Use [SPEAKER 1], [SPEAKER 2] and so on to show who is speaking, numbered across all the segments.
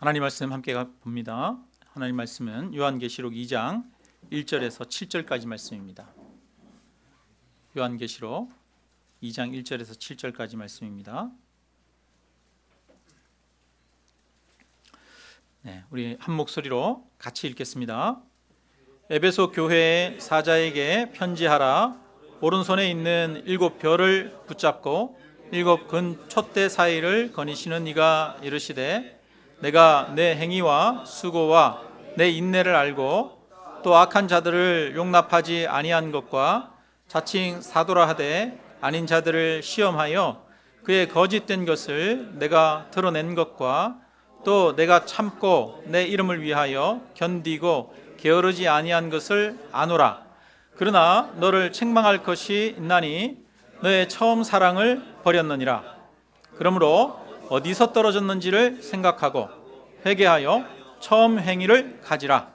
[SPEAKER 1] 하나님 말씀 함께 봅니다. 하나님 말씀은 요한계시록 2장 1절에서 7절까지 말씀입니다. 요한계시록 2장 1절에서 7절까지 말씀입니다. 우리 한 목소리로 같이 읽겠습니다. 에베소 교회의 사자에게 편지하라. 오른손에 있는 7별을 붙잡고 7 근 촛대 사이를 거니시는 이가 이르시되 내가 내 행위와 수고와 내 인내를 알고 또 악한 자들을 용납하지 아니한 것과 자칭 사도라 하되 아닌 자들을 시험하여 그의 거짓된 것을 내가 드러낸 것과 또 내가 참고 내 이름을 위하여 견디고 게으르지 아니한 것을 아노라. 그러나 너를 책망할 것이 있나니 너의 처음 사랑을 버렸느니라. 그러므로 어디서 떨어졌는지를 생각하고 회개하여 처음 행위를 가지라.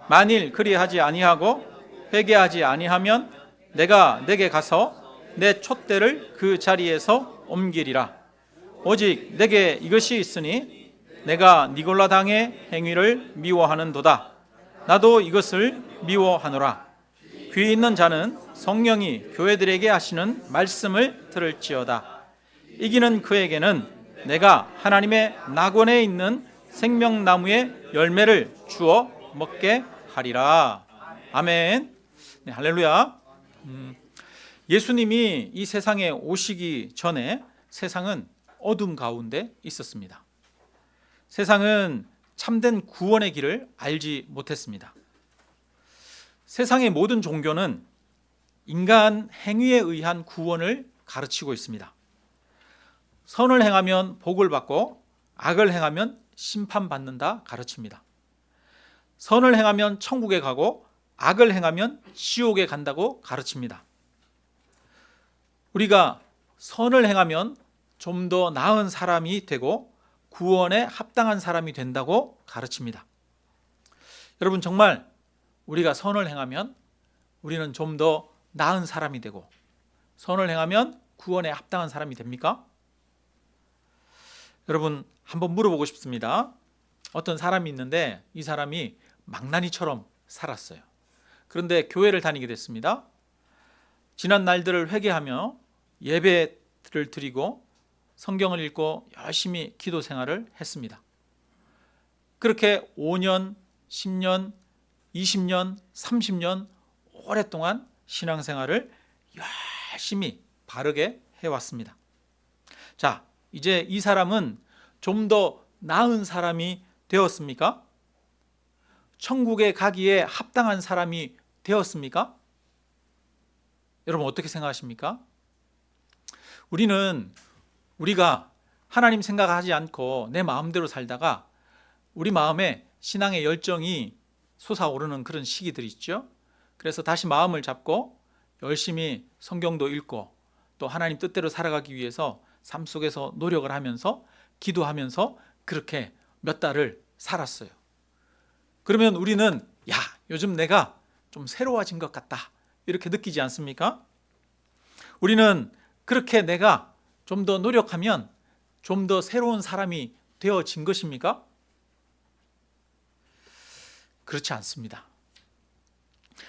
[SPEAKER 1] 만일 그리하지 아니하고 회개하지 아니하면 내가 내게 가서 내 촛대를 그 자리에서 옮기리라. 오직 내게 이것이 있으니 내가 니골라 당의 행위를 미워하는도다. 나도 이것을 미워하노라. 귀 있는 자는 성령이 교회들에게 하시는 말씀을 들을지어다. 이기는 그에게는 내가 하나님의 낙원에 있는 생명나무의 열매를 주어 먹게 하리라. 아멘. 네, 할렐루야. 예수님이 이 세상에 오시기 전에 세상은 어둠 가운데 있었습니다. 세상은 참된 구원의 길을 알지 못했습니다. 세상의 모든 종교는 인간 행위에 의한 구원을 가르치고 있습니다. 선을 행하면 복을 받고 악을 행하면 심판받는다 가르칩니다. 선을 행하면 천국에 가고 악을 행하면 지옥에 간다고 가르칩니다. 우리가 선을 행하면 좀 더 나은 사람이 되고 구원에 합당한 사람이 된다고 가르칩니다. 여러분, 정말 우리가 선을 행하면 우리는 좀 더 나은 사람이 되고 선을 행하면 구원에 합당한 사람이 됩니까? 여러분, 한번 물어보고 싶습니다. 어떤 사람이 있는데 이 사람이 망나니처럼 살았어요. 그런데 교회를 다니게 됐습니다. 지난 날들을 회개하며 예배를 드리고 성경을 읽고 열심히 기도 생활을 했습니다. 그렇게 5년, 10년, 20년, 30년 오랫동안 신앙생활을 열심히 바르게 해왔습니다. 자, 이제 이 사람은 좀 더 나은 사람이 되었습니까? 천국에 가기에 합당한 사람이 되었습니까? 여러분, 어떻게 생각하십니까? 우리가 하나님 생각하지 않고 내 마음대로 살다가 우리 마음에 신앙의 열정이 솟아오르는 그런 시기들이 있죠. 그래서 다시 마음을 잡고 열심히 성경도 읽고 또 하나님 뜻대로 살아가기 위해서 삶 속에서 노력을 하면서 기도하면서 그렇게 몇 달을 살았어요. 그러면 우리는 요즘 내가 좀 새로워진 것 같다 이렇게 느끼지 않습니까? 우리는 그렇게 내가 좀 더 노력하면 좀 더 새로운 사람이 되어진 것입니까? 그렇지 않습니다.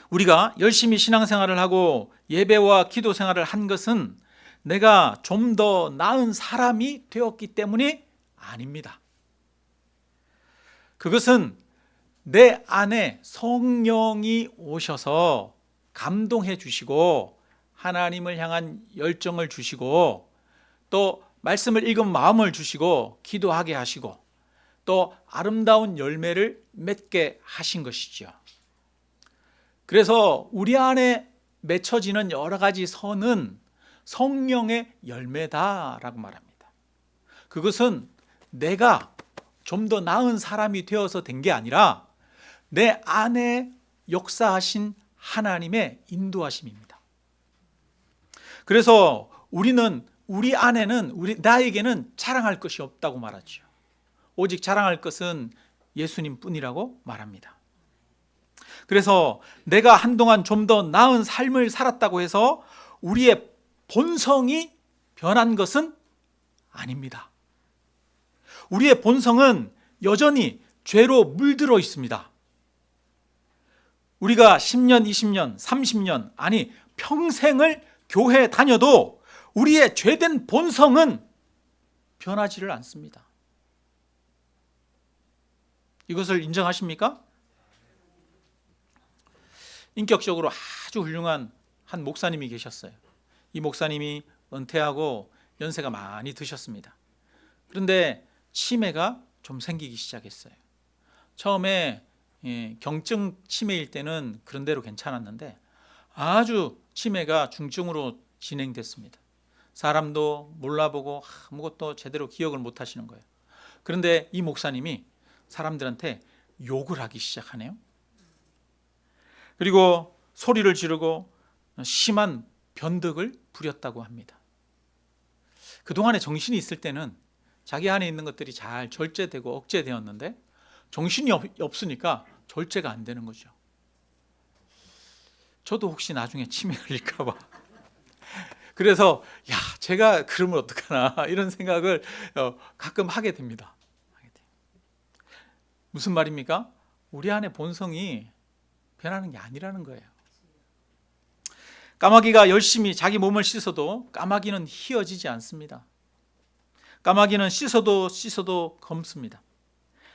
[SPEAKER 1] 우리가 열심히 신앙생활을 하고 예배와 기도 생활을 한 것은 내가 좀 더 나은 사람이 되었기 때문이 아닙니다. 그것은 내 안에 성령이 오셔서 감동해 주시고 하나님을 향한 열정을 주시고 또 말씀을 읽은 마음을 주시고 기도하게 하시고 또 아름다운 열매를 맺게 하신 것이죠. 그래서 우리 안에 맺혀지는 여러 가지 선은 성령의 열매다라고 말합니다. 그것은 내가 좀 더 나은 사람이 되어서 된 게 아니라 내 안에 역사하신 하나님의 인도하심입니다. 그래서 우리 안에는 나에게는 자랑할 것이 없다고 말하죠. 오직 자랑할 것은 예수님 뿐이라고 말합니다. 그래서 내가 한동안 좀 더 나은 삶을 살았다고 해서 우리의 본성이 변한 것은 아닙니다. 우리의 본성은 여전히 죄로 물들어 있습니다. 우리가 10년, 20년, 30년, 아니 평생을 교회 다녀도 우리의 죄된 본성은 변하지를 않습니다. 이것을 인정하십니까? 인격적으로 아주 훌륭한 한 목사님이 계셨어요. 이 목사님이 은퇴하고 연세가 많이 드셨습니다. 그런데 치매가 좀 생기기 시작했어요. 처음에 경증 치매일 때는 그런 대로 괜찮았는데 아주 치매가 중증으로 진행됐습니다. 사람도 몰라보고 아무것도 제대로 기억을 못 하시는 거예요. 그런데 이 목사님이 사람들한테 욕을 하기 시작하네요. 그리고 소리를 지르고 심한 변덕을 부렸다고 합니다. 그동안에 정신이 있을 때는 자기 안에 있는 것들이 잘 절제되고 억제되었는데 정신이 없으니까 절제가 안 되는 거죠. 저도 혹시 나중에 치매 걸릴까 봐 그래서 제가 그러면 어떡하나 이런 생각을 가끔 하게 됩니다. 무슨 말입니까? 우리 안에 본성이 변하는 게 아니라는 거예요. 까마귀가 열심히 자기 몸을 씻어도 까마귀는 휘어지지 않습니다. 까마귀는 씻어도 검습니다.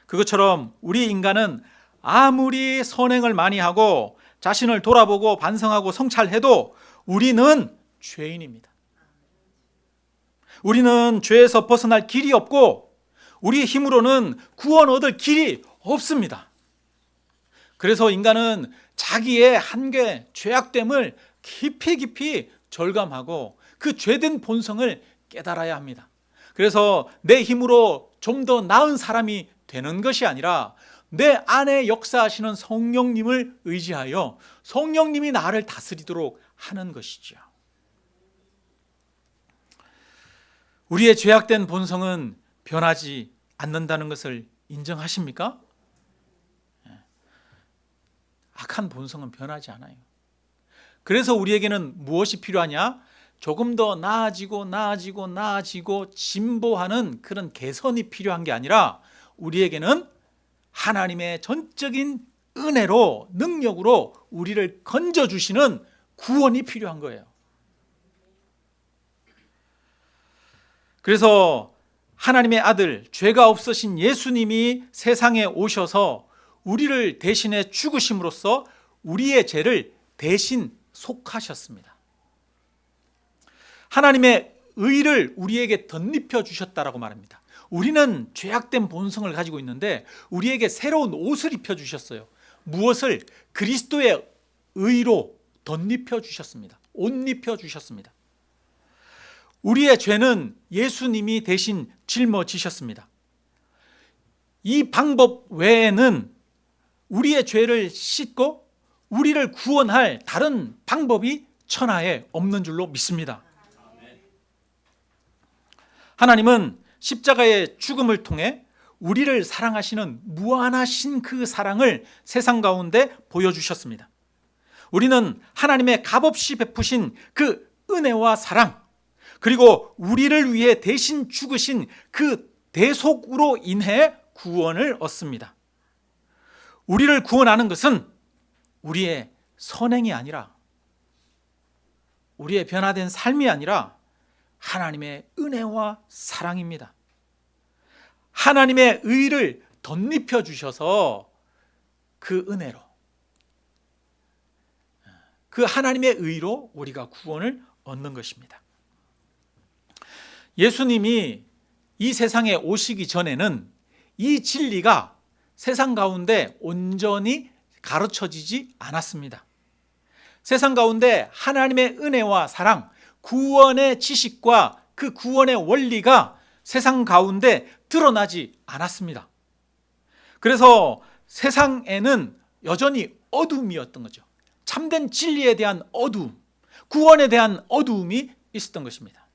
[SPEAKER 1] 그것처럼 우리 인간은 아무리 선행을 많이 하고 자신을 돌아보고 반성하고 성찰해도 우리는 죄인입니다. 우리는 죄에서 벗어날 길이 없고 우리의 힘으로는 구원 얻을 길이 없습니다. 그래서 인간은 자기의 한계, 죄악됨을 깊이 절감하고 그 죄된 본성을 깨달아야 합니다. 그래서 내 힘으로 좀 더 나은 사람이 되는 것이 아니라 내 안에 역사하시는 성령님을 의지하여 성령님이 나를 다스리도록 하는 것이죠. 우리의 죄악된 본성은 변하지 않는다는 것을 인정하십니까? 악한 본성은 변하지 않아요. 그래서 우리에게는 무엇이 필요하냐? 조금 더 나아지고 진보하는 그런 개선이 필요한 게 아니라 우리에게는 하나님의 전적인 은혜로 능력으로 우리를 건져주시는 구원이 필요한 거예요. 그래서 하나님의 아들, 죄가 없으신 예수님이 세상에 오셔서 우리를 대신해 죽으심으로써 우리의 죄를 대신 속하셨습니다. 하나님의 의를 우리에게 덧입혀 주셨다라고 말합니다. 우리는 죄악된 본성을 가지고 있는데 우리에게 새로운 옷을 입혀 주셨어요. 무엇을? 그리스도의 의로 덧입혀 주셨습니다. 옷 입혀 주셨습니다. 우리의 죄는 예수님이 대신 짊어지셨습니다. 이 방법 외에는 우리의 죄를 씻고 우리를 구원할 다른 방법이 천하에 없는 줄로 믿습니다. 하나님은 십자가의 죽음을 통해 우리를 사랑하시는 무한하신 그 사랑을 세상 가운데 보여주셨습니다. 우리는 하나님의 값없이 베푸신 그 은혜와 사랑, 그리고 우리를 위해 대신 죽으신 그 대속으로 인해 구원을 얻습니다. 우리를 구원하는 것은 우리의 선행이 아니라, 우리의 변화된 삶이 아니라 하나님의 은혜와 사랑입니다. 하나님의 의를 덧입혀 주셔서 그 은혜로, 그 하나님의 의로 우리가 구원을 얻는 것입니다. 예수님이 이 세상에 오시기 전에는 이 진리가 세상 가운데 온전히 가르쳐지지 않았습니다. 세상 가운데 하나님의 은혜와 사랑, 구원의 지식과 그 구원의 원리가 세상 가운데 드러나지 않았습니다. 그래서 세상에는 여전히 어둠이었던 거죠. 참된 진리에 대한 어두움, 구원에 대한 어두움이 있었던 것입니다.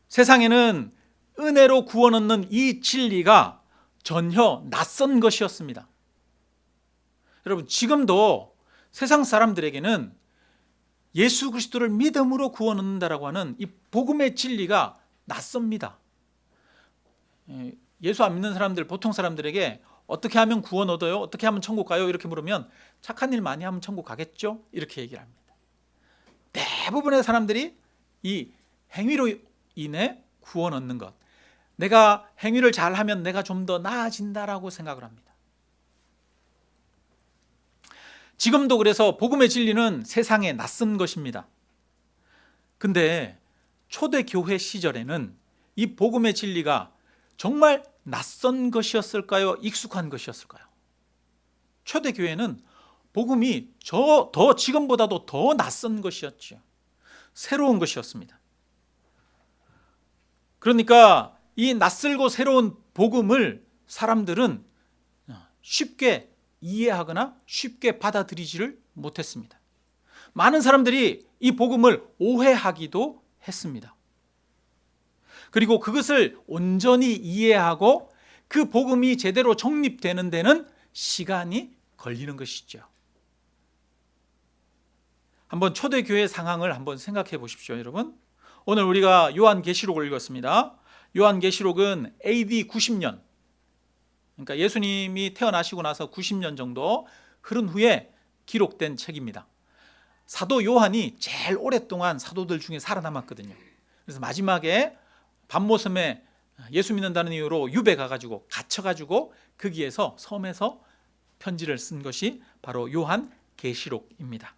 [SPEAKER 1] 세상에는 은혜로 구원 얻는 이 진리가 전혀 낯선 것이었습니다. 여러분, 지금도 세상 사람들에게는 예수 그리스도를 믿음으로 구원 얻는다라고 하는 이 복음의 진리가 낯섭니다. 예수 안 믿는 사람들, 보통 사람들에게 어떻게 하면 구원 얻어요? 어떻게 하면 천국 가요? 이렇게 물으면 착한 일 많이 하면 천국 가겠죠? 이렇게 얘기를 합니다. 대부분의 사람들이 이 행위로 인해 구원 얻는 것, 내가 행위를 잘하면 내가 좀 더 나아진다라고 생각을 합니다. 지금도 그래서 복음의 진리는 세상에 낯선 것입니다. 근데 초대교회 시절에는 이 복음의 진리가 정말 낯선 것이었을까요? 익숙한 것이었을까요? 초대교회는 복음이 더 지금보다도 더 낯선 것이었죠. 새로운 것이었습니다. 그러니까 이 낯설고 새로운 복음을 사람들은 쉽게 이해하거나 쉽게 받아들이지를 못했습니다. 많은 사람들이 이 복음을 오해하기도 했습니다. 그리고 그것을 온전히 이해하고 그 복음이 제대로 정립되는 데는 시간이 걸리는 것이죠. 한번 초대교회 상황을 한번 생각해 보십시오, 여러분. 오늘 우리가 요한계시록을 읽었습니다. 요한계시록은 AD 90년, 그러니까 예수님이 태어나시고 나서 90년 정도 흐른 후에 기록된 책입니다. 사도 요한이 제일 오랫동안 사도들 중에 살아남았거든요. 그래서 마지막에 밤모섬에 예수 믿는다는 이유로 유배 가가지고 갇혀가지고 거기에서 섬에서 편지를 쓴 것이 바로 요한계시록입니다.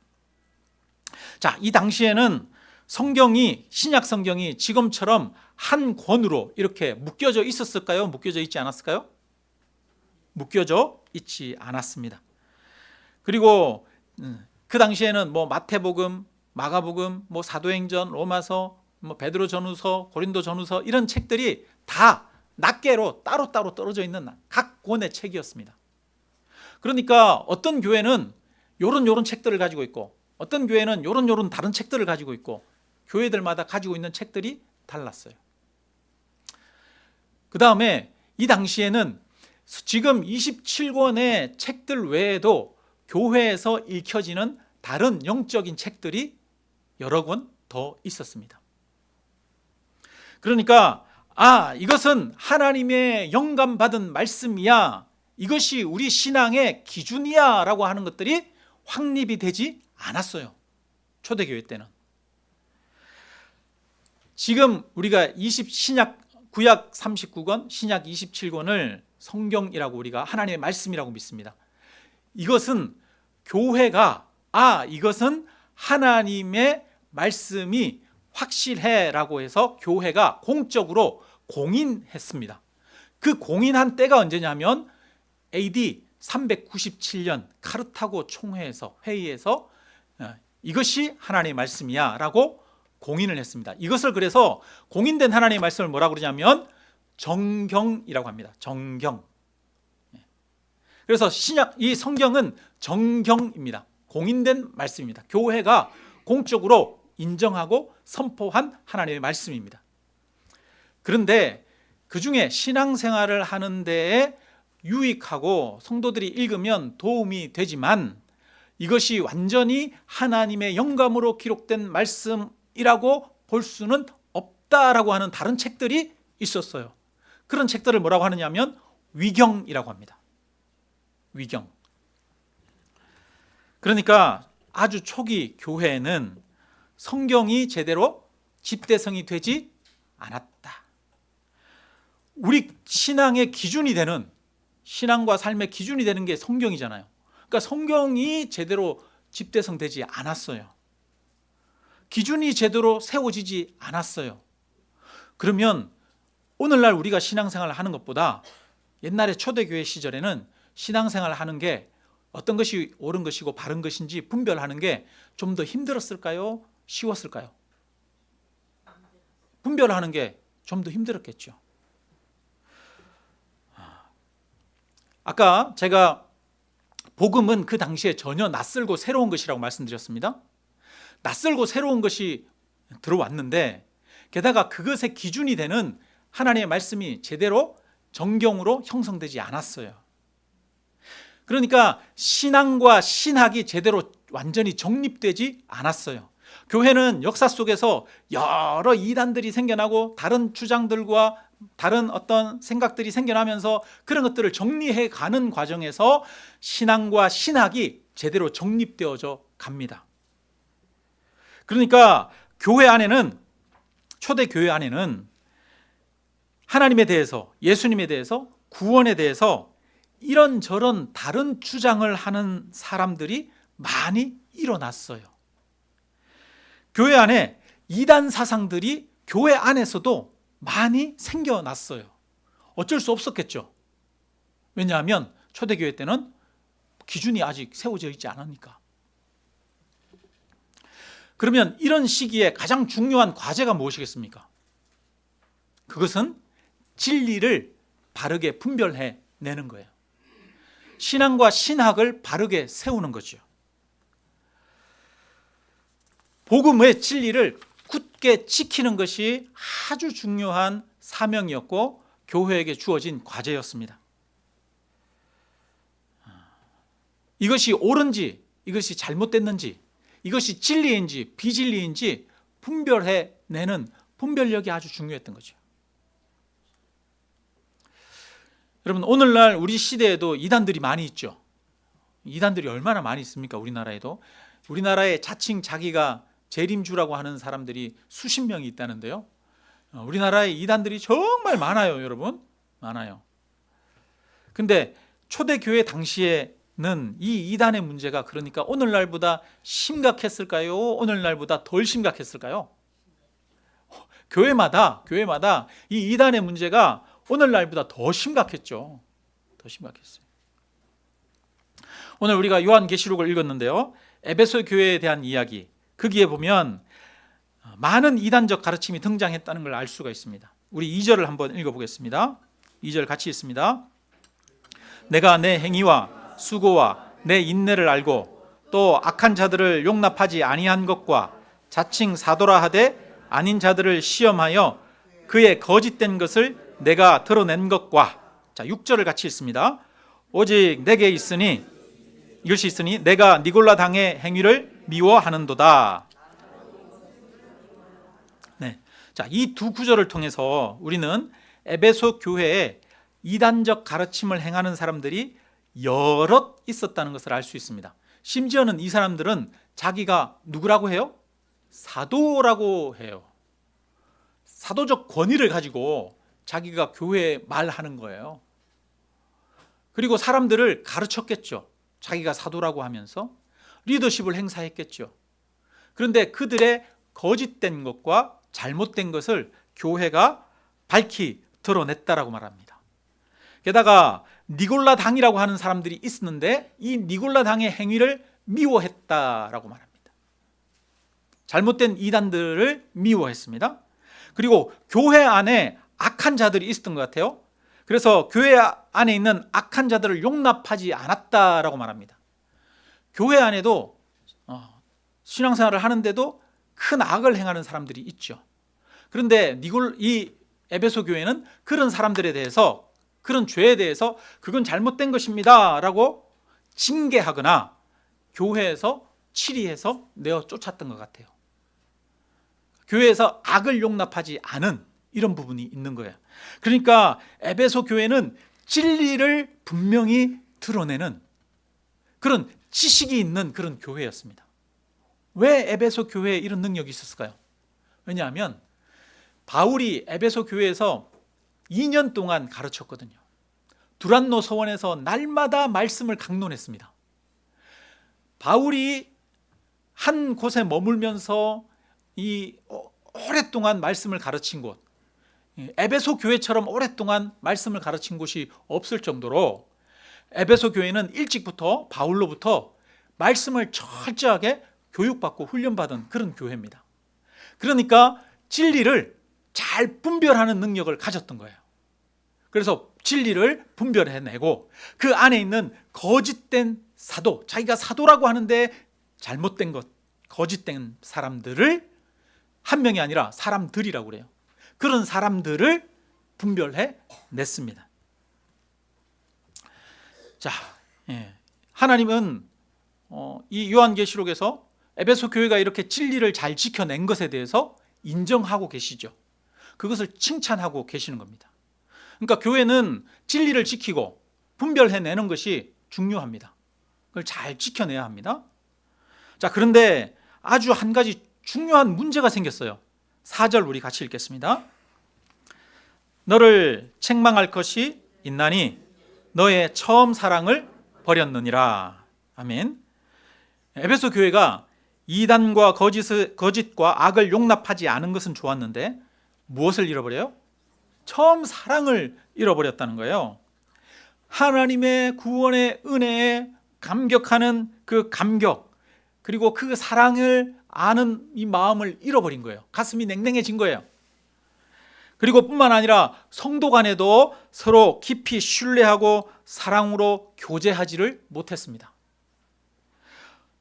[SPEAKER 1] 자, 이 당시에는 성경이, 신약 성경이 지금처럼 한 권으로 이렇게 묶여져 있었을까요? 묶여져 있지 않았을까요? 묶여져 있지 않았습니다. 그리고 그 당시에는 마태복음, 마가복음, 사도행전, 로마서, 베드로전후서, 고린도전후서 이런 책들이 다 낱개로 따로따로 떨어져 있는 각 권의 책이었습니다. 그러니까 어떤 교회는 요런 책들을 가지고 있고 어떤 교회는 요런 다른 책들을 가지고 있고 교회들마다 가지고 있는 책들이 달랐어요. 그 다음에 이 당시에는 지금 27권의 책들 외에도 교회에서 읽혀지는 다른 영적인 책들이 여러 권 더 있었습니다. 그러니까 이것은 하나님의 영감받은 말씀이야, 이것이 우리 신앙의 기준이야 라고 하는 것들이 확립이 되지 않았어요. 초대교회 때는. 지금 우리가 신약 구약 39권, 신약 27권을 성경이라고 우리가 하나님의 말씀이라고 믿습니다. 이것은 교회가 이것은 하나님의 말씀이 확실해 라고 해서 교회가 공적으로 공인했습니다. 그 공인한 때가 언제냐면 AD 397년 카르타고 총회에서 회의에서 이것이 하나님의 말씀이야 라고 공인을 했습니다. 이것을 그래서 공인된 하나님의 말씀을 뭐라고 그러냐면 정경이라고 합니다. 정경. 그래서 이 성경은 정경입니다. 공인된 말씀입니다. 교회가 공적으로 인정하고 선포한 하나님의 말씀입니다. 그런데 그 중에 신앙생활을 하는 데에 유익하고 성도들이 읽으면 도움이 되지만 이것이 완전히 하나님의 영감으로 기록된 말씀이라고 볼 수는 없다라고 하는 다른 책들이 있었어요. 그런 책들을 뭐라고 하느냐면 위경이라고 합니다. 위경. 그러니까 아주 초기 교회에는 성경이 제대로 집대성이 되지 않았다. 우리 신앙의 기준이 되는, 신앙과 삶의 기준이 되는 게 성경이잖아요. 그러니까 성경이 제대로 집대성되지 않았어요. 기준이 제대로 세워지지 않았어요. 그러면 오늘날 우리가 신앙생활을 하는 것보다 옛날에 초대교회 시절에는 신앙생활을 하는 게 어떤 것이 옳은 것이고 바른 것인지 분별하는 게 좀 더 힘들었을까요? 쉬웠을까요? 분별하는 게 좀 더 힘들었겠죠. 아까 제가 복음은 그 당시에 전혀 낯설고 새로운 것이라고 말씀드렸습니다. 낯설고 새로운 것이 들어왔는데 게다가 그것의 기준이 되는 하나님의 말씀이 제대로 정경으로 형성되지 않았어요. 그러니까 신앙과 신학이 제대로 완전히 정립되지 않았어요. 교회는 역사 속에서 여러 이단들이 생겨나고 다른 주장들과 다른 어떤 생각들이 생겨나면서 그런 것들을 정리해 가는 과정에서 신앙과 신학이 제대로 정립되어져 갑니다. 그러니까 교회 안에는, 초대 교회 안에는 하나님에 대해서, 예수님에 대해서, 구원에 대해서 이런저런 다른 주장을 하는 사람들이 많이 일어났어요. 교회 안에 이단 사상들이 교회 안에서도 많이 생겨났어요. 어쩔 수 없었겠죠. 왜냐하면 초대교회 때는 기준이 아직 세워져 있지 않으니까. 그러면 이런 시기에 가장 중요한 과제가 무엇이겠습니까? 그것은 진리를 바르게 분별해 내는 거예요. 신앙과 신학을 바르게 세우는 거죠. 복음의 진리를 굳게 지키는 것이 아주 중요한 사명이었고 교회에게 주어진 과제였습니다. 이것이 옳은지, 이것이 잘못됐는지, 이것이 진리인지 비진리인지 분별해 내는 분별력이 아주 중요했던 거죠. 여러분, 오늘날 우리 시대에도 이단들이 많이 있죠. 이단들이 얼마나 많이 있습니까? 우리나라에도. 우리나라에 자칭 자기가 재림주라고 하는 사람들이 수십 명이 있다는데요. 우리나라에 이단들이 정말 많아요, 여러분. 많아요. 근데 초대교회 당시에는 이 이단의 문제가 그러니까 오늘날보다 심각했을까요? 오늘날보다 덜 심각했을까요? 교회마다 이 이단의 문제가 오늘날보다 더 심각했죠. 더 심각했어요. 오늘 우리가 요한계시록을 읽었는데요. 에베소 교회에 대한 이야기, 거기에 보면 많은 이단적 가르침이 등장했다는 걸 알 수가 있습니다. 우리 2절을 한번 읽어보겠습니다. 2절 같이 읽습니다. 내가 내 행위와 수고와 내 인내를 알고 또 악한 자들을 용납하지 아니한 것과 자칭 사도라 하되 아닌 자들을 시험하여 그의 거짓된 것을 내가 드러낸 것과, 자 6절을 같이 읽습니다. 오직 내게 있으니, 이것이 있으니 내가 니골라 당의 행위를 미워하는도다. 네, 자, 이 두 구절을 통해서 우리는 에베소 교회에 이단적 가르침을 행하는 사람들이 여럿 있었다는 것을 알 수 있습니다. 심지어는 이 사람들은 자기가 누구라고 해요? 사도라고 해요. 사도적 권위를 가지고 자기가 교회에 말하는 거예요. 그리고 사람들을 가르쳤겠죠. 자기가 사도라고 하면서 리더십을 행사했겠죠. 그런데 그들의 거짓된 것과 잘못된 것을 교회가 밝히 드러냈다라고 말합니다. 게다가 니골라 당이라고 하는 사람들이 있었는데 이 니골라 당의 행위를 미워했다라고 말합니다. 잘못된 이단들을 미워했습니다. 그리고 교회 안에 악한 자들이 있었던 것 같아요. 그래서 교회 안에 있는 악한 자들을 용납하지 않았다라고 말합니다. 교회 안에도 신앙생활을 하는데도 큰 악을 행하는 사람들이 있죠. 그런데 이 에베소 교회는 그런 사람들에 대해서, 그런 죄에 대해서 그건 잘못된 것입니다 라고 징계하거나 교회에서 치리해서 내어 쫓았던 것 같아요. 교회에서 악을 용납하지 않은 이런 부분이 있는 거예요. 그러니까 에베소 교회는 진리를 분명히 드러내는 그런 지식이 있는 그런 교회였습니다. 왜 에베소 교회에 이런 능력이 있었을까요? 왜냐하면 바울이 에베소 교회에서 2년 동안 가르쳤거든요. 두란노 서원에서 날마다 말씀을 강론했습니다. 바울이 한 곳에 머물면서 이 오랫동안 말씀을 가르친 곳, 에베소 교회처럼 오랫동안 말씀을 가르친 곳이 없을 정도로 에베소 교회는 일찍부터 바울로부터 말씀을 철저하게 교육받고 훈련받은 그런 교회입니다. 그러니까 진리를 잘 분별하는 능력을 가졌던 거예요. 그래서 진리를 분별해내고 그 안에 있는 거짓된 사도, 자기가 사도라고 하는데 잘못된 것, 거짓된 사람들을, 한 명이 아니라 사람들이라고 그래요. 그런 사람들을 분별해 냈습니다. 자, 하나님은 이 요한계시록에서 에베소 교회가 이렇게 진리를 잘 지켜낸 것에 대해서 인정하고 계시죠. 그것을 칭찬하고 계시는 겁니다. 그러니까 교회는 진리를 지키고 분별해내는 것이 중요합니다. 그걸 잘 지켜내야 합니다. 자, 그런데 아주 한 가지 중요한 문제가 생겼어요. 4절 우리 같이 읽겠습니다. 너를 책망할 것이 있나니 너의 처음 사랑을 버렸느니라. 아멘. 에베소 교회가 이단과 거짓과 악을 용납하지 않은 것은 좋았는데 무엇을 잃어버려요? 처음 사랑을 잃어버렸다는 거예요. 하나님의 구원의 은혜에 감격하는 그 감격, 그리고 그 사랑을 아는 이 마음을 잃어버린 거예요. 가슴이 냉랭해진 거예요. 그리고 뿐만 아니라 성도 간에도 서로 깊이 신뢰하고 사랑으로 교제하지를 못했습니다.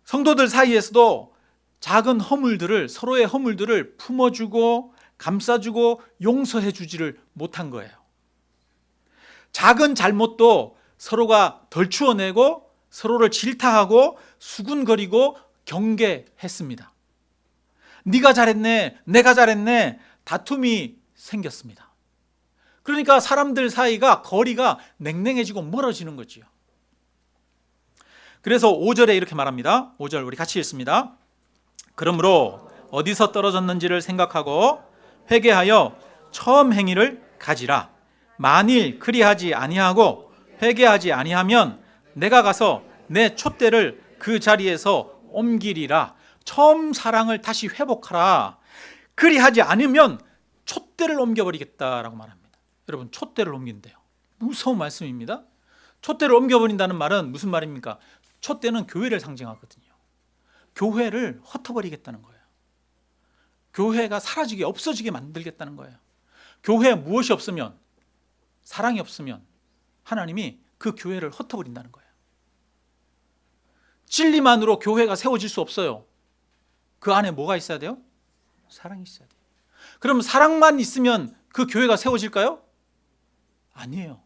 [SPEAKER 1] 성도들 사이에서도 작은 허물들을, 서로의 허물들을 품어주고 감싸주고 용서해 주지를 못한 거예요. 작은 잘못도 서로가 덜추어내고 서로를 질타하고 수군거리고 경계했습니다. 네가 잘했네, 내가 잘했네, 다툼이 생겼습니다. 그러니까 사람들 사이가 거리가 냉랭해지고 멀어지는 거지요. 그래서 5절에 이렇게 말합니다. 5절 우리 같이 읽습니다. 그러므로 어디서 떨어졌는지를 생각하고 회개하여 처음 행위를 가지라. 만일 그리하지 아니하고 회개하지 아니하면 내가 가서 내 촛대를 그 자리에서 옮기리라. 처음 사랑을 다시 회복하라. 그리하지 않으면 촛대를 옮겨버리겠다라고 말합니다. 여러분, 촛대를 옮긴대요. 무서운 말씀입니다. 촛대를 옮겨버린다는 말은 무슨 말입니까? 촛대는 교회를 상징하거든요. 교회를 흩어버리겠다는 거예요. 교회가 사라지게, 없어지게 만들겠다는 거예요. 교회에 무엇이 없으면, 사랑이 없으면 하나님이 그 교회를 흩어버린다는 거예요. 진리만으로 교회가 세워질 수 없어요. 그 안에 뭐가 있어야 돼요? 사랑이 있어야 돼요. 그럼 사랑만 있으면 그 교회가 세워질까요? 아니에요.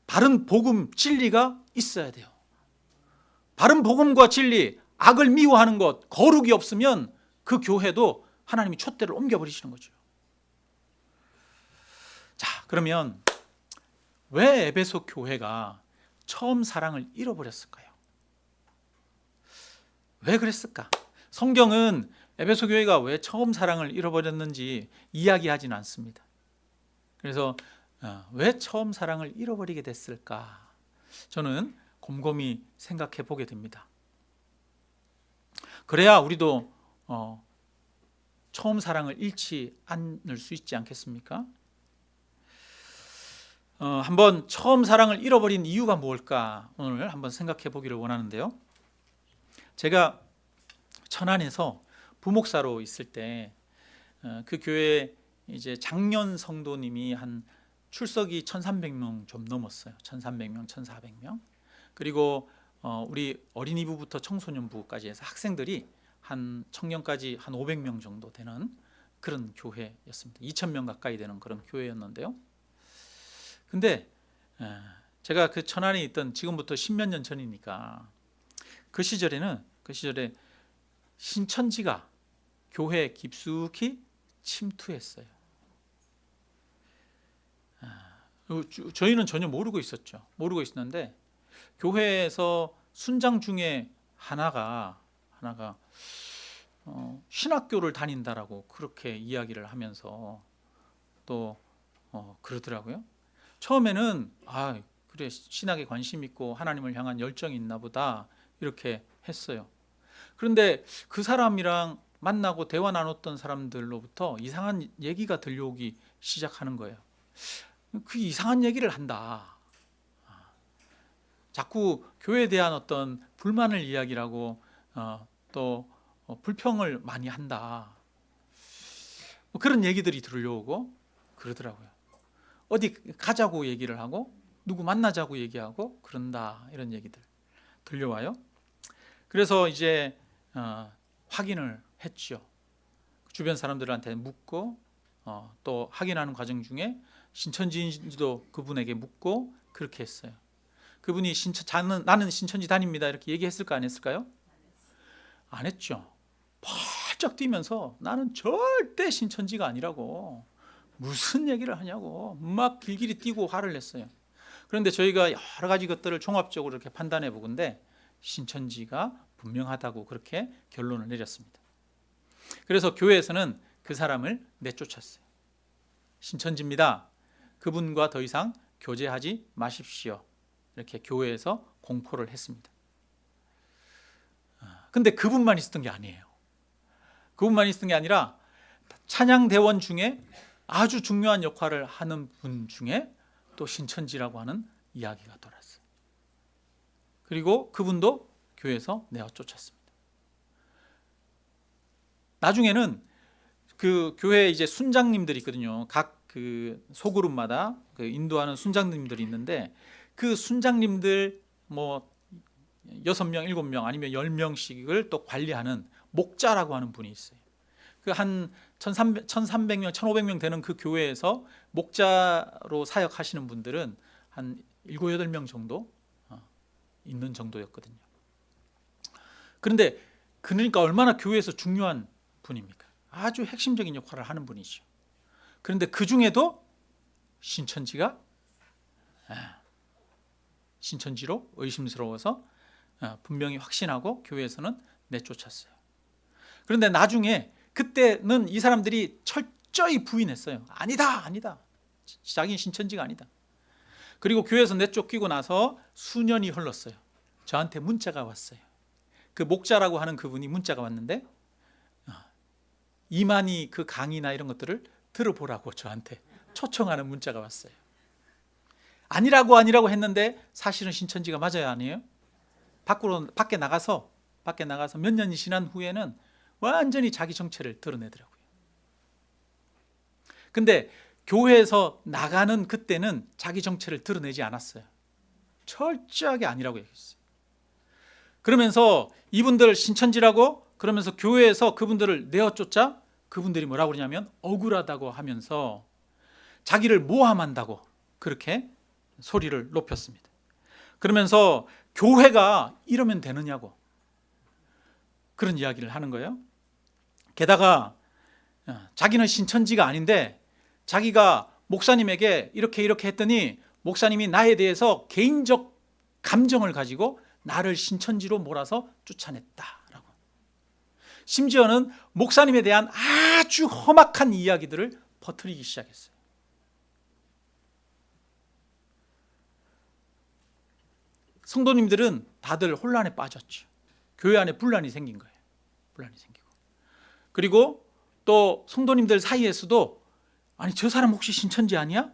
[SPEAKER 1] 바른 복음, 진리가 있어야 돼요. 바른 복음과 진리, 악을 미워하는 것, 거룩이 없으면 그 교회도 하나님이 촛대를 옮겨버리시는 거죠. 자, 그러면 왜 에베소 교회가 처음 사랑을 잃어버렸을까요? 왜 그랬을까? 성경은 에베소 교회가 왜 처음 사랑을 잃어버렸는지 이야기하지는 않습니다. 그래서 왜 처음 사랑을 잃어버리게 됐을까? 저는 곰곰이 생각해 보게 됩니다. 그래야 우리도 처음 사랑을 잃지 않을 수 있지 않겠습니까? 한번 처음 사랑을 잃어버린 이유가 무엇일까? 오늘 한번 생각해 보기를 원하는데요. 제가 천안에서 부목사로 있을 때 그 교회에 이제 장년 성도님이 한 출석이 1,300명 좀 넘었어요. 1,300명, 1,400명. 그리고 우리 어린이부부터 청소년부까지 해서 학생들이 한 청년까지 한 500명 정도 되는 그런 교회였습니다. 2,000명 가까이 되는 그런 교회였는데요. 근데 제가 그 천안에 있던, 지금부터 10몇 년 전이니까 그 시절에 신천지가 교회에 깊숙이 침투했어요. 저희는 전혀 모르고 있었죠. 모르고 있었는데 교회에서 순장 중에 하나가 신학교를 다닌다라고 그렇게 이야기를 하면서 또 그러더라고요. 처음에는 그래, 신학에 관심 있고 하나님을 향한 열정이 있나 보다 이렇게 했어요. 그런데 그 사람이랑 만나고 대화 나눴던 사람들로부터 이상한 얘기가 들려오기 시작하는 거예요. 그 이상한 얘기를 한다. 자꾸 교회에 대한 어떤 불만을 이야기하고 또 불평을 많이 한다. 그런 얘기들이 들려오고 그러더라고요. 어디 가자고 얘기를 하고 누구 만나자고 얘기하고 그런다, 이런 얘기들 들려와요. 그래서 이제 확인을 했죠. 주변 사람들한테 묻고 또 확인하는 과정 중에 신천지인지도 그분에게 묻고 그렇게 했어요. 그분이 나는 신천지 다닙니다 이렇게 얘기했을까, 안 했을까요? 안 했죠. 펄쩍 뛰면서 나는 절대 신천지가 아니라고, 무슨 얘기를 하냐고 막 길길이 뛰고 화를 냈어요. 그런데 저희가 여러 가지 것들을 종합적으로 이렇게 판단해 보건대 신천지가 분명하다고 그렇게 결론을 내렸습니다. 그래서 교회에서는 그 사람을 내쫓았어요. 신천지입니다. 그분과 더 이상 교제하지 마십시오. 이렇게 교회에서 공포를 했습니다. 근데 그분만 있었던 게 아니에요. 그분만 있었던 게 아니라 찬양대원 중에 아주 중요한 역할을 하는 분 중에 또 신천지라고 하는 이야기가 돌았어요. 그리고 그분도 교회에서 내어 쫓았습니다. 나중에는 그 교회 이제 순장님들이 있거든요. 각 그 소그룹마다 그 인도하는 순장님들이 있는데 그 순장님들 뭐 6명, 7명 아니면 10명씩을 또 관리하는 목자라고 하는 분이 있어요. 그 한 1300명, 1500명 되는 그 교회에서 목자로 사역하시는 분들은 한 7, 8명 정도 있는 정도였거든요. 그런데 그러니까 얼마나 교회에서 중요한 분입니까? 아주 핵심적인 역할을 하는 분이죠. 그런데 그 중에도 신천지가 신천지로 의심스러워서 분명히 확신하고 교회에서는 내쫓았어요. 그런데 나중에 그때는 이 사람들이 철저히 부인했어요. 아니다, 아니다. 자기는 신천지가 아니다. 그리고 교회에서 내쫓기고 나서 수년이 흘렀어요. 저한테 문자가 왔어요. 그 목자라고 하는 그분이 문자가 왔는데 이만희 그 강의나 이런 것들을 들어보라고 저한테 초청하는 문자가 왔어요. 아니라고 했는데 사실은 신천지가 맞아요, 아니에요? 밖에 나가서 몇 년이 지난 후에는 완전히 자기 정체를 드러내더라고요. 근데 교회에서 나가는 그때는 자기 정체를 드러내지 않았어요. 철저하게 아니라고 얘기했어요. 그러면서 이분들 신천지라고 그러면서 교회에서 그분들을 내어쫓자 그분들이 뭐라고 그러냐면 억울하다고 하면서 자기를 모함한다고 그렇게 소리를 높였습니다. 그러면서 교회가 이러면 되느냐고 그런 이야기를 하는 거예요. 게다가 자기는 신천지가 아닌데 자기가 목사님에게 이렇게 했더니 목사님이 나에 대해서 개인적 감정을 가지고 나를 신천지로 몰아서 쫓아냈다라고. 심지어는 목사님에 대한 아주 험악한 이야기들을 퍼뜨리기 시작했어요. 성도님들은 다들 혼란에 빠졌죠. 교회 안에 분란이 생긴 거예요. 분란이 생기고. 그리고 또 성도님들 사이에서도 아니 저 사람 혹시 신천지 아니야?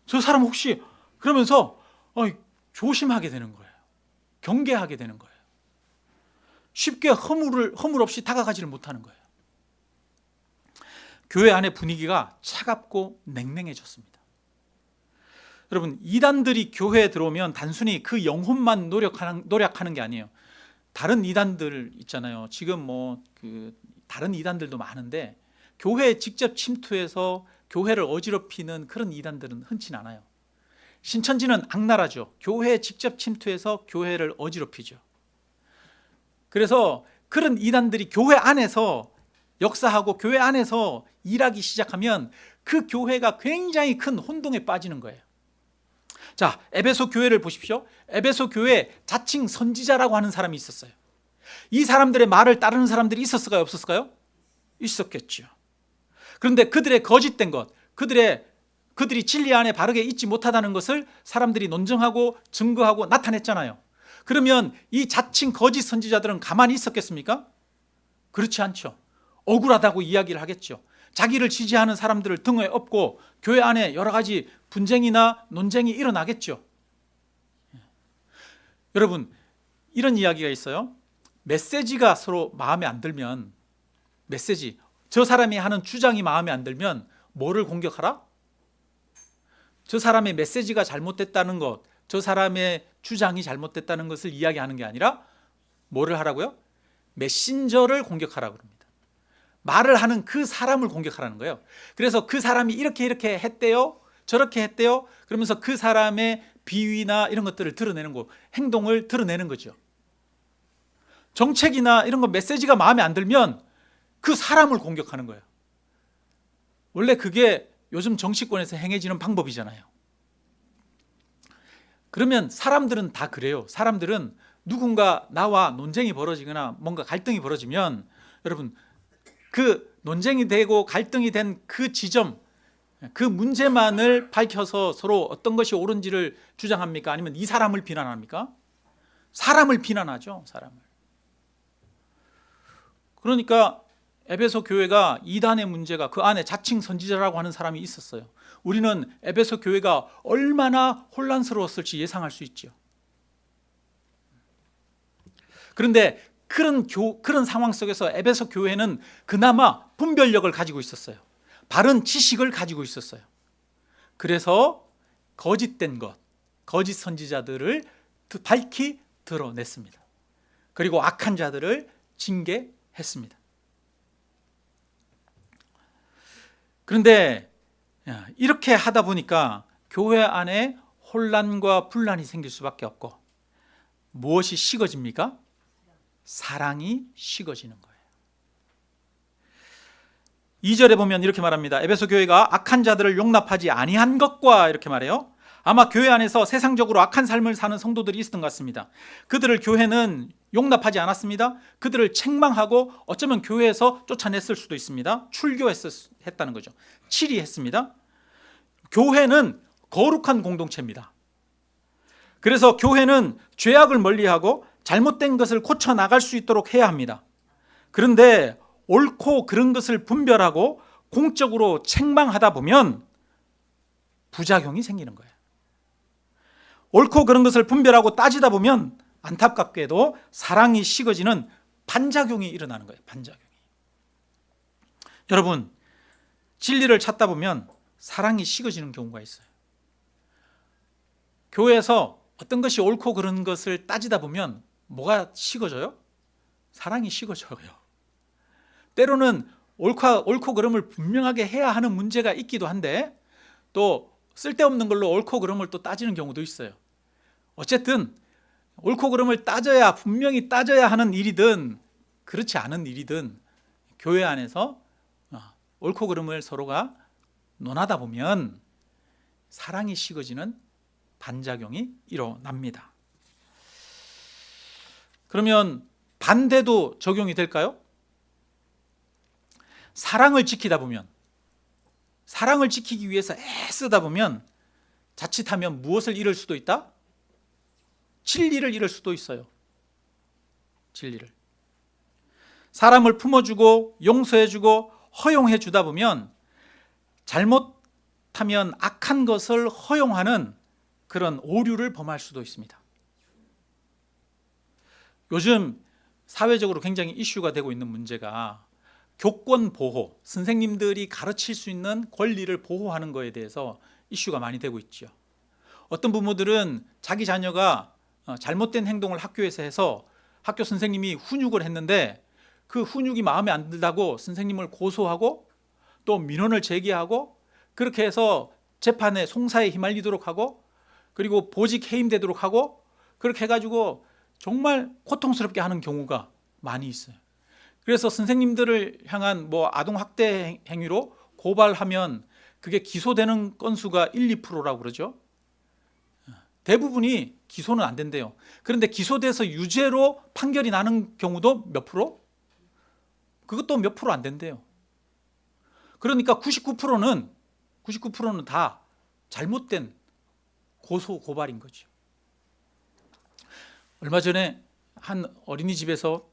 [SPEAKER 1] 저 사람 혹시 그러면서 조심하게 되는 거예요. 경계하게 되는 거예요. 쉽게 허물 없이 다가가지를 못하는 거예요. 교회 안의 분위기가 차갑고 냉랭해졌습니다. 여러분, 이단들이 교회에 들어오면 단순히 그 영혼만 노력하는 게 아니에요. 다른 이단들 있잖아요. 지금 다른 이단들도 많은데 교회에 직접 침투해서 교회를 어지럽히는 그런 이단들은 흔치 않아요. 신천지는 악랄하죠. 교회에 직접 침투해서 교회를 어지럽히죠. 그래서 그런 이단들이 교회 안에서 역사하고 교회 안에서 일하기 시작하면 그 교회가 굉장히 큰 혼동에 빠지는 거예요. 자, 에베소 교회를 보십시오. 에베소 교회에 자칭 선지자라고 하는 사람이 있었어요. 이 사람들의 말을 따르는 사람들이 있었을까요? 없었을까요? 있었겠죠. 그런데 그들의 거짓된 것, 그들이 진리 안에 바르게 있지 못하다는 것을 사람들이 논증하고 증거하고 나타냈잖아요. 그러면 이 자칭 거짓 선지자들은 가만히 있었겠습니까? 그렇지 않죠. 억울하다고 이야기를 하겠죠. 자기를 지지하는 사람들을 등에 업고 교회 안에 여러 가지 분쟁이나 논쟁이 일어나겠죠. 여러분, 이런 이야기가 있어요. 메시지가 서로 마음에 안 들면, 저 사람이 하는 주장이 마음에 안 들면 뭐를 공격하라? 저 사람의 메시지가 잘못됐다는 것, 저 사람의 주장이 잘못됐다는 것을 이야기하는 게 아니라 뭐를 하라고요? 메신저를 공격하라고 합니다. 말을 하는 그 사람을 공격하라는 거예요. 그래서 그 사람이 이렇게 했대요, 저렇게 했대요, 그러면서 그 사람의 비위나 이런 것들을 드러내는 거, 행동을 드러내는 거죠. 정책이나 이런 거 메시지가 마음에 안 들면 그 사람을 공격하는 거예요. 원래 그게 요즘 정치권에서 행해지는 방법이잖아요. 그러면 사람들은 다 그래요. 사람들은 누군가 나와 논쟁이 벌어지거나 뭔가 갈등이 벌어지면 여러분 그 논쟁이 되고 갈등이 된 그 지점, 그 문제만을 밝혀서 서로 어떤 것이 옳은지를 주장합니까? 아니면 이 사람을 비난합니까? 사람을 비난하죠. 사람을. 그러니까 에베소 교회가 이단의 문제가 그 안에 자칭 선지자라고 하는 사람이 있었어요. 우리는 에베소 교회가 얼마나 혼란스러웠을지 예상할 수 있죠. 그런데 그런 상황 속에서 에베소 교회는 그나마 분별력을 가지고 있었어요. 바른 지식을 가지고 있었어요. 그래서 거짓된 것, 거짓 선지자들을 밝히 드러냈습니다. 그리고 악한 자들을 징계했습니다. 그런데 이렇게 하다 보니까 교회 안에 혼란과 분란이 생길 수밖에 없고 무엇이 식어집니까? 사랑이 식어지는 거예요. 2절에 보면 이렇게 말합니다. 에베소 교회가 악한 자들을 용납하지 아니한 것과 이렇게 말해요. 아마 교회 안에서 세상적으로 악한 삶을 사는 성도들이 있었던 것 같습니다. 그들을 교회는 용납하지 않았습니다. 그들을 책망하고 어쩌면 교회에서 쫓아냈을 수도 있습니다. 출교했다는 거죠. 치리했습니다. 교회는 거룩한 공동체입니다. 그래서 교회는 죄악을 멀리하고 잘못된 것을 고쳐나갈 수 있도록 해야 합니다. 그런데 옳고 그른 것을 분별하고 공적으로 책망하다 보면 부작용이 생기는 거예요. 옳고 그른 것을 분별하고 따지다 보면 안타깝게도 사랑이 식어지는 반작용이 일어나는 거예요. 반작용이. 여러분, 진리를 찾다 보면 사랑이 식어지는 경우가 있어요. 교회에서 어떤 것이 옳고 그른 것을 따지다 보면 뭐가 식어져요? 사랑이 식어져요. 때로는 옳고 그름을 분명하게 해야 하는 문제가 있기도 한데 또 쓸데없는 걸로 옳고 그름을 또 따지는 경우도 있어요. 어쨌든 옳고 그름을 분명히 따져야 하는 일이든 그렇지 않은 일이든 교회 안에서 옳고 그름을 서로가 논하다 보면 사랑이 식어지는 반작용이 일어납니다. 그러면 반대도 적용이 될까요? 사랑을 지키다 보면, 사랑을 지키기 위해서 애쓰다 보면 자칫하면 무엇을 잃을 수도 있다? 진리를 잃을 수도 있어요. 진리를. 사람을 품어주고 용서해주고 허용해주다 보면 잘못하면 악한 것을 허용하는 그런 오류를 범할 수도 있습니다. 요즘 사회적으로 굉장히 이슈가 되고 있는 문제가 교권 보호, 선생님들이 가르칠 수 있는 권리를 보호하는 것에 대해서 이슈가 많이 되고 있죠. 어떤 부모들은 자기 자녀가 잘못된 행동을 학교에서 해서 학교 선생님이 훈육을 했는데 그 훈육이 마음에 안 든다고 선생님을 고소하고 또 민원을 제기하고 그렇게 해서 재판에 송사에 휘말리도록 하고 그리고 보직 해임되도록 하고 그렇게 해가지고 정말 고통스럽게 하는 경우가 많이 있어요. 그래서 선생님들을 향한 아동 학대 행위로 고발하면 그게 기소되는 건수가 1~2%라고 그러죠. 대부분이 기소는 안 된대요. 그런데 기소돼서 유죄로 판결이 나는 경우도 몇 프로? 그것도 몇 프로 안 된대요. 그러니까 99%는 다 잘못된 고소 고발인 거죠. 얼마 전에 한 어린이집에서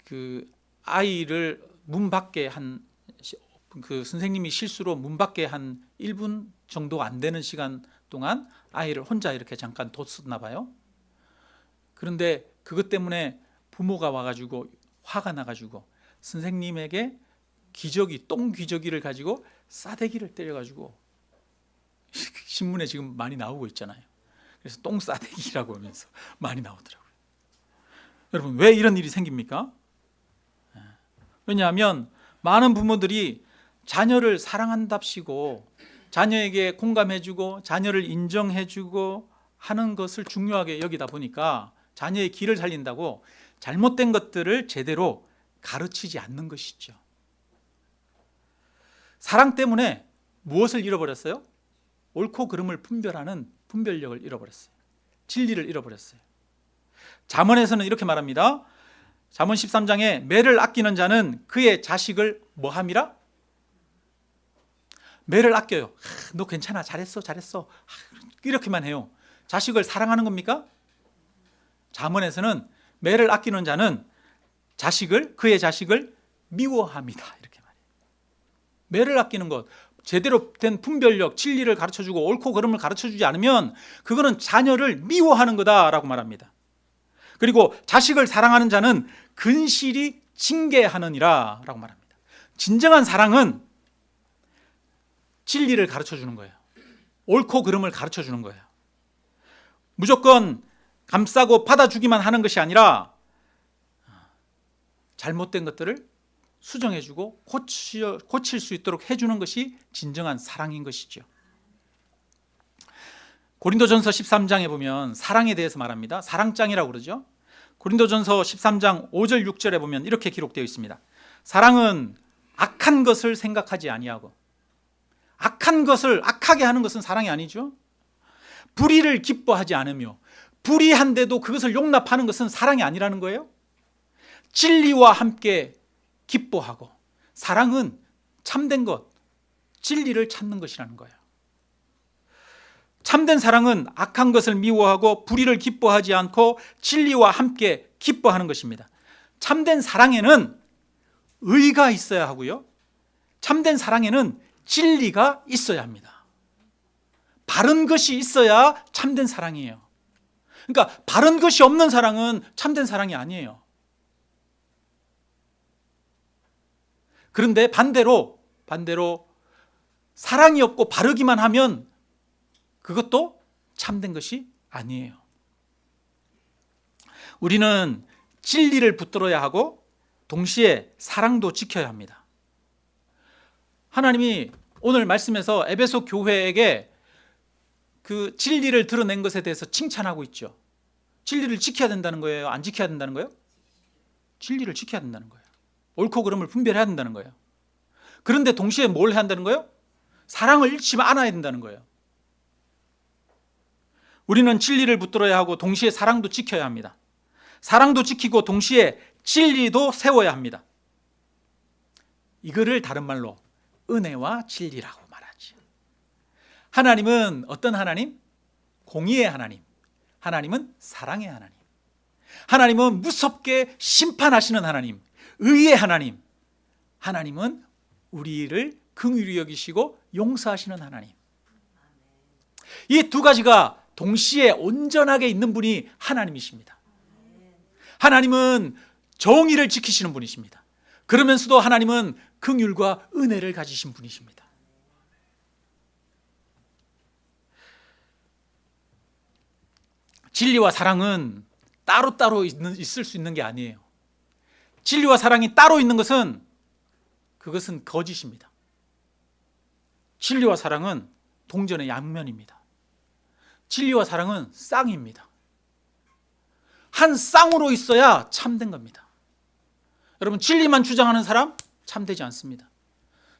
[SPEAKER 1] 그 아이를 문 밖에 그 선생님이 실수로 문 밖에 한 1분 정도 안 되는 시간 동안 아이를 혼자 이렇게 잠깐 뒀었나 봐요. 그런데 그것 때문에 부모가 와가지고 화가 나가지고 선생님에게 똥 기저귀를 가지고 싸대기를 때려가지고 신문에 지금 많이 나오고 있잖아요. 그래서 똥 싸대기라고 하면서 많이 나오더라고요. 여러분, 왜 이런 일이 생깁니까? 왜냐하면 많은 부모들이 자녀를 사랑한답시고 자녀에게 공감해주고 자녀를 인정해주고 하는 것을 중요하게 여기다 보니까 자녀의 길을 살린다고 잘못된 것들을 제대로 가르치지 않는 것이죠. 사랑 때문에 무엇을 잃어버렸어요? 옳고 그름을 분별하는 분별력을 잃어버렸어요. 진리를 잃어버렸어요. 잠언에서는 이렇게 말합니다. 잠언 13장에 매를 아끼는 자는 그의 자식을 뭐함이라? 매를 아껴요. 너 괜찮아, 잘했어. 이렇게만 해요. 자식을 사랑하는 겁니까? 잠언에서는 매를 아끼는 자는 그의 자식을 미워합니다. 이렇게 말해요. 매를 아끼는 것, 제대로 된 분별력, 진리를 가르쳐주고 옳고 그름을 가르쳐주지 않으면 그거는 자녀를 미워하는 거다라고 말합니다. 그리고 자식을 사랑하는 자는 근실이 징계하느니라 라고 말합니다. 진정한 사랑은 진리를 가르쳐주는 거예요. 옳고 그름을 가르쳐주는 거예요. 무조건 감싸고 받아주기만 하는 것이 아니라 잘못된 것들을 수정해주고 고칠 수 있도록 해주는 것이 진정한 사랑인 것이죠. 고린도전서 13장에 보면 사랑에 대해서 말합니다. 사랑장이라고 그러죠. 고린도전서 13장 5절 6절에 보면 이렇게 기록되어 있습니다. 사랑은 악한 것을 생각하지 아니하고, 악한 것을 악하게 하는 것은 사랑이 아니죠. 불의를 기뻐하지 않으며 불의한데도 그것을 용납하는 것은 사랑이 아니라는 거예요. 진리와 함께 기뻐하고, 사랑은 참된 것, 진리를 찾는 것이라는 거예요. 참된 사랑은 악한 것을 미워하고 불의를 기뻐하지 않고 진리와 함께 기뻐하는 것입니다. 참된 사랑에는 의가 있어야 하고요, 참된 사랑에는 진리가 있어야 합니다. 바른 것이 있어야 참된 사랑이에요. 그러니까 바른 것이 없는 사랑은 참된 사랑이 아니에요. 그런데 반대로 사랑이 없고 바르기만 하면 그것도 참된 것이 아니에요. 우리는 진리를 붙들어야 하고 동시에 사랑도 지켜야 합니다. 하나님이 오늘 말씀에서 에베소 교회에게 그 진리를 드러낸 것에 대해서 칭찬하고 있죠. 진리를 지켜야 된다는 거예요? 안 지켜야 된다는 거예요? 진리를 지켜야 된다는 거예요. 옳고 그름을 분별해야 된다는 거예요. 그런데 동시에 뭘 해야 한다는 거예요? 사랑을 잃지 않아야 된다는 거예요. 우리는 진리를 붙들어야 하고 동시에 사랑도 지켜야 합니다. 사랑도 지키고 동시에 진리도 세워야 합니다. 이거를 다른 말로 은혜와 진리라고 말하지. 하나님은 어떤 하나님? 공의의 하나님. 하나님은 사랑의 하나님. 하나님은 무섭게 심판하시는 하나님, 의의 하나님. 하나님은 우리를 긍휼히 여기시고 용서하시는 하나님. 이 두 가지가 동시에 온전하게 있는 분이 하나님이십니다. 하나님은 정의를 지키시는 분이십니다. 그러면서도 하나님은 긍휼과 은혜를 가지신 분이십니다. 진리와 사랑은 따로따로 있을 수 있는 게 아니에요. 진리와 사랑이 따로 있는 것은 그것은 거짓입니다. 진리와 사랑은 동전의 양면입니다. 진리와 사랑은 쌍입니다. 한 쌍으로 있어야 참된 겁니다. 여러분, 진리만 주장하는 사람 참되지 않습니다.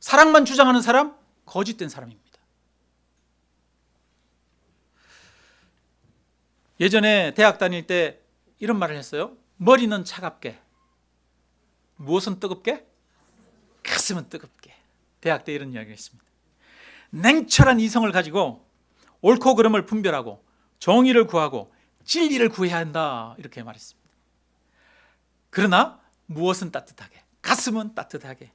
[SPEAKER 1] 사랑만 주장하는 사람 거짓된 사람입니다. 예전에 대학 다닐 때 이런 말을 했어요. 머리는 차갑게, 무엇은 뜨겁게? 가슴은 뜨겁게. 대학 때 이런 이야기를 했습니다. 냉철한 이성을 가지고 옳고 그름을 분별하고 정의를 구하고 진리를 구해야 한다, 이렇게 말했습니다. 그러나 무엇은 따뜻하게, 가슴은 따뜻하게.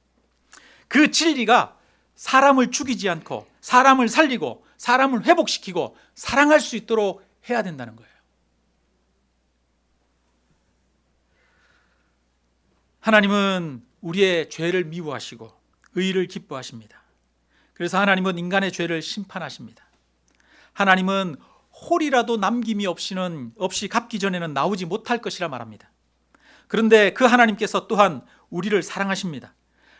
[SPEAKER 1] 그 진리가 사람을 죽이지 않고 사람을 살리고 사람을 회복시키고 사랑할 수 있도록 해야 된다는 거예요. 하나님은 우리의 죄를 미워하시고 의를 기뻐하십니다. 그래서 하나님은 인간의 죄를 심판하십니다. 하나님은 홀이라도 남김이 없이 갚기 전에는 나오지 못할 것이라 말합니다. 그런데 그 하나님께서 또한 우리를 사랑하십니다.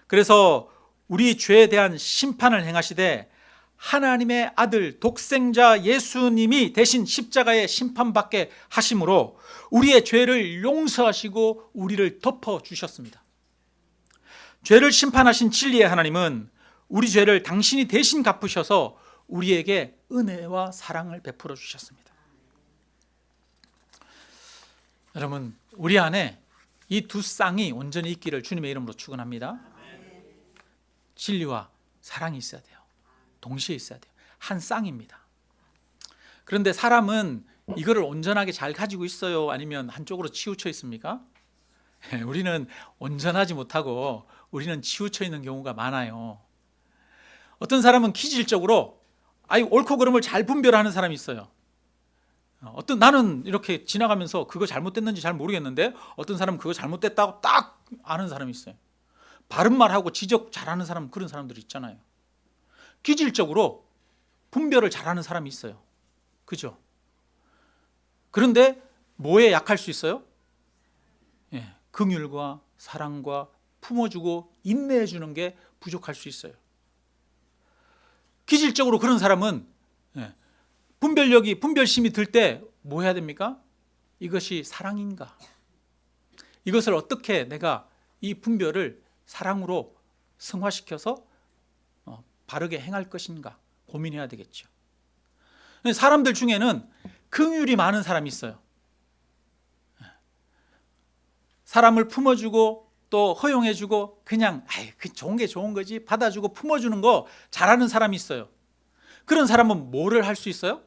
[SPEAKER 1] 그래서 우리 죄에 대한 심판을 행하시되 하나님의 아들 독생자 예수님이 대신 십자가에 심판받게 하심으로 우리의 죄를 용서하시고 우리를 덮어주셨습니다. 죄를 심판하신 진리의 하나님은 우리 죄를 당신이 대신 갚으셔서 우리에게 은혜와 사랑을 베풀어 주셨습니다. 여러분, 우리 안에 이 두 쌍이 온전히 있기를 주님의 이름으로 축원합니다. 진리와 사랑이 있어야 돼요. 동시에 있어야 돼요. 한 쌍입니다. 그런데 사람은 이거를 온전하게 잘 가지고 있어요? 아니면 한쪽으로 치우쳐 있습니까? 우리는 온전하지 못하고 우리는 치우쳐 있는 경우가 많아요. 어떤 사람은 기질적으로 옳고 그름을 잘 분별하는 사람이 있어요. 나는 이렇게 지나가면서 그거 잘못됐는지 잘 모르겠는데 어떤 사람은 그거 잘못됐다고 딱 아는 사람이 있어요. 바른 말하고 지적 잘하는 사람, 그런 사람들이 있잖아요. 기질적으로 분별을 잘하는 사람이 있어요. 그죠? 그런데 뭐에 약할 수 있어요? 긍휼과 사랑과 품어주고 인내해주는 게 부족할 수 있어요. 기질적으로 그런 사람은 분별심이 들 때 뭐 해야 됩니까? 이것이 사랑인가? 이것을 어떻게 내가 이 분별을 사랑으로 승화시켜서 바르게 행할 것인가 고민해야 되겠죠. 사람들 중에는 긍휼이 많은 사람이 있어요. 사람을 품어주고 또 허용해주고 그냥 그 좋은 게 좋은 거지 받아주고 품어주는 거 잘하는 사람이 있어요. 그런 사람은 뭐를 할 수 있어요?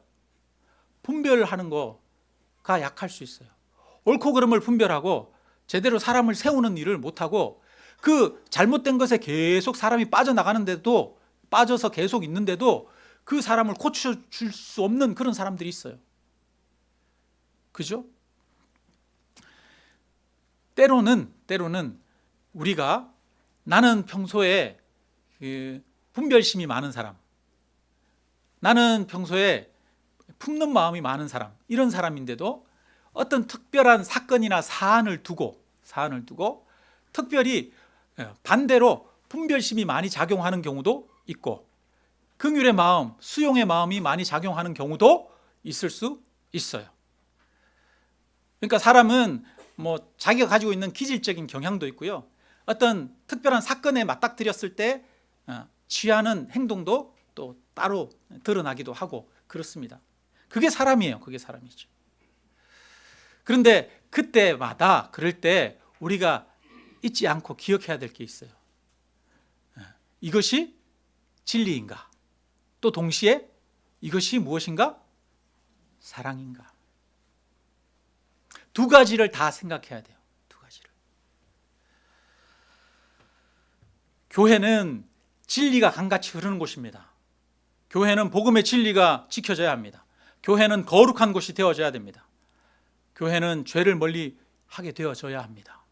[SPEAKER 1] 분별하는 거가 약할 수 있어요. 옳고 그름을 분별하고 제대로 사람을 세우는 일을 못하고 그 잘못된 것에 계속 사람이 빠져나가는데도 빠져서 계속 있는데도 그 사람을 고쳐줄 수 없는 그런 사람들이 있어요. 그죠? 때로는 우리가 나는 평소에 분별심이 많은 사람, 나는 평소에 품는 마음이 많은 사람, 이런 사람인데도 어떤 특별한 사건이나 사안을 두고 특별히 반대로 분별심이 많이 작용하는 경우도 있고 긍휼의 마음, 수용의 마음이 많이 작용하는 경우도 있을 수 있어요. 그러니까 사람은 자기가 가지고 있는 기질적인 경향도 있고요. 어떤 특별한 사건에 맞닥뜨렸을 때 취하는 행동도 또 따로 드러나기도 하고 그렇습니다. 그게 사람이에요. 그게 사람이죠. 그런데 그때마다 그럴 때 우리가 잊지 않고 기억해야 될 게 있어요. 이것이 진리인가? 또 동시에 이것이 무엇인가? 사랑인가? 두 가지를 다 생각해야 돼요. 두 가지를. 교회는 진리가 강같이 흐르는 곳입니다. 교회는 복음의 진리가 지켜져야 합니다. 교회는 거룩한 곳이 되어져야 됩니다. 교회는 죄를 멀리 하게 되어져야 합니다.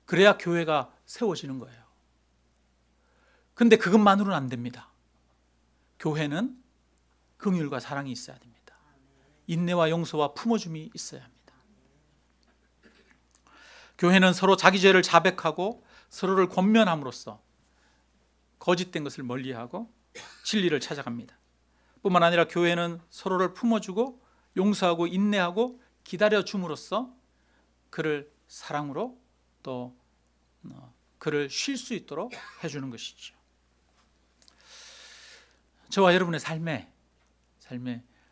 [SPEAKER 1] 그래야 교회가 세워지는 거예요. 근데 그것만으로는 안 됩니다. 교회는 긍휼과 사랑이 있어야 됩니다. 인내와 용서와 품어줌이 있어야 합니다. 교회는 서로 자기 죄를 자백하고 서로를 권면함으로써 거짓된 것을 멀리하고 진리를 찾아갑니다. 뿐만 아니라 교회는 서로를 품어주고 용서하고 인내하고 기다려줌으로써 그를 사랑으로 또 그를 쉴 수 있도록 해주는 것이죠. 저와 여러분의 삶에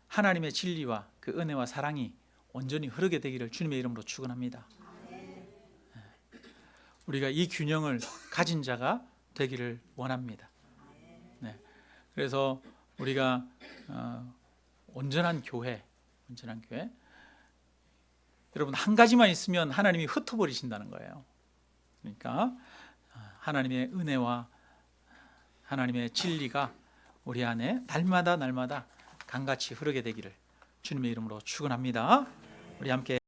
[SPEAKER 1] 하나님의 진리와 그 은혜와 사랑이 온전히 흐르게 되기를 주님의 이름으로 축원합니다. 우리가 이 균형을 가진 자가 되기를 원합니다. 그래서 우리가 온전한 교회, 여러분 한 가지만 있으면 하나님이 흩어버리신다는 거예요. 그러니까 하나님의 은혜와 하나님의 진리가 우리 안에 날마다 강같이 흐르게 되기를 주님의 이름으로 축원합니다. 우리 함께